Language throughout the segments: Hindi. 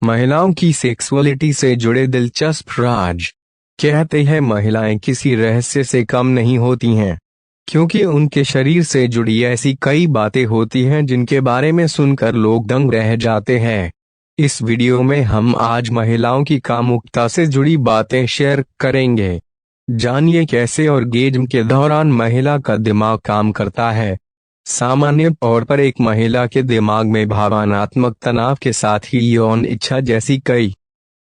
महिलाओं की सेक्सुअलिटी से जुड़े दिलचस्प राज। कहते हैं महिलाएं किसी रहस्य से कम नहीं होती हैं, क्योंकि उनके शरीर से जुड़ी ऐसी कई बातें होती हैं जिनके बारे में सुनकर लोग दंग रह जाते हैं। इस वीडियो में हम आज महिलाओं की कामुकता से जुड़ी बातें शेयर करेंगे। जानिए कैसे ऑर्गेज्म के दौरान महिला का दिमाग काम करता है। सामान्य तौर पर एक महिला के दिमाग में भावनात्मक तनाव के साथ ही यौन इच्छा जैसी कई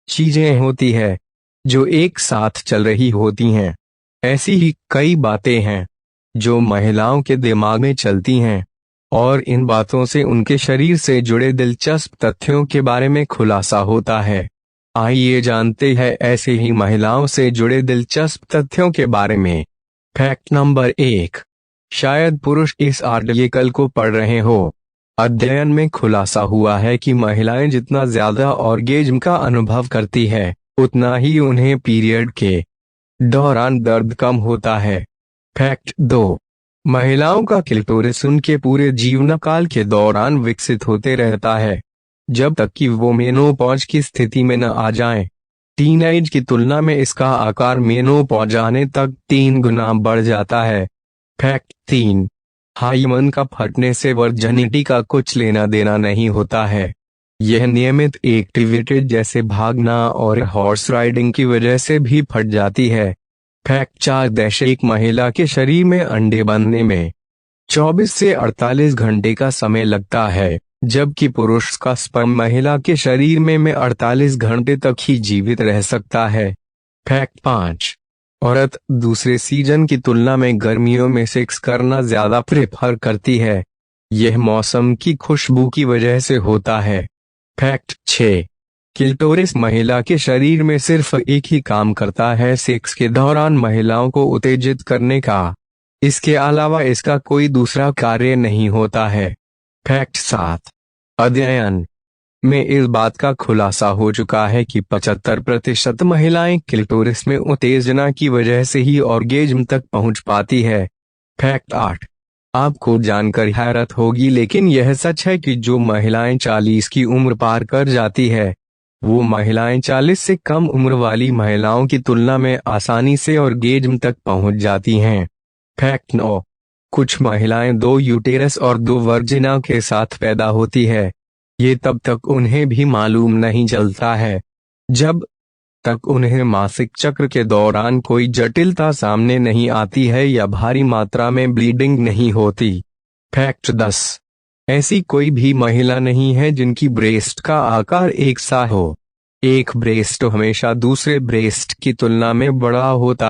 चीजें होती है जो एक साथ चल रही होती हैं। ऐसी ही कई बातें हैं जो महिलाओं के दिमाग में चलती हैं, और इन बातों से उनके शरीर से जुड़े दिलचस्प तथ्यों के बारे में खुलासा होता है। आइए जानते हैं ऐसे ही महिलाओं से जुड़े दिलचस्प तथ्यों के बारे में। Fact number 1। शायद पुरुष इस आर्टिकल को पढ़ रहे हो। अध्ययन में खुलासा हुआ है कि महिलाएं जितना ज्यादा ऑर्गेज्म का अनुभव करती है, उतना ही उन्हें पीरियड के दौरान दर्द कम होता है। फैक्ट 2। महिलाओं का क्लिटोरिस उनके पूरे जीवनकाल के दौरान विकसित होते रहता है, जब तक कि वो मेनोपॉज की स्थिति में न आ जाएं। टीनएज की तुलना में इसका आकार मेनोपॉज आने तक 3 गुना बढ़ जाता है। फैक्ट 3। हार्मोन का फटने से वर्जिनिटी का कुछ लेना देना नहीं होता है। यह नियमित एक्टिविटी जैसे भागना और हॉर्स राइडिंग की वजह से भी फट जाती है। फैक्ट 4। एक महिला के शरीर में अंडे बनने में 24 से 48 घंटे का समय लगता है, जबकि पुरुष का स्पर्म महिला के शरीर में 48 घंटे तक ही जीवित रह सकता है। फैक्ट 5। औरत दूसरे सीजन की तुलना में गर्मियों में सेक्स करना ज्यादा प्रेफर करती है। यह मौसम की खुशबू की वजह से होता है। फैक्ट 6। क्लिटोरिस महिला के शरीर में सिर्फ एक ही काम करता है, सेक्स के दौरान महिलाओं को उत्तेजित करने का। इसके अलावा इसका कोई दूसरा कार्य नहीं होता है। फैक्ट 7। अध्ययन में इस बात का खुलासा हो चुका है कि 75% महिलाएं क्लिटोरिस में उत्तेजना की वजह से ही ऑर्गेज्म तक पहुंच पाती है। फैक्ट 8। आपको जानकर हैरत होगी, लेकिन यह सच है कि जो महिलाएं 40 की उम्र पार कर जाती है, वो महिलाएं 40 से कम उम्र वाली महिलाओं की तुलना में आसानी से ऑर्गेज्म तक पहुंच जाती हैं। फैक्ट 9। कुछ महिलाएं 2 यूटेरस और 2 वर्जिना के साथ पैदा होती है। ये तब तक उन्हें भी मालूम नहीं चलता है, जब तक उन्हें मासिक चक्र के दौरान कोई जटिलता सामने नहीं आती है या भारी मात्रा में ब्लीडिंग नहीं होती। फैक्ट 10। ऐसी कोई भी महिला नहीं है जिनकी ब्रेस्ट का आकार एक सा हो। एक ब्रेस्ट हमेशा दूसरे ब्रेस्ट की तुलना में बड़ा होता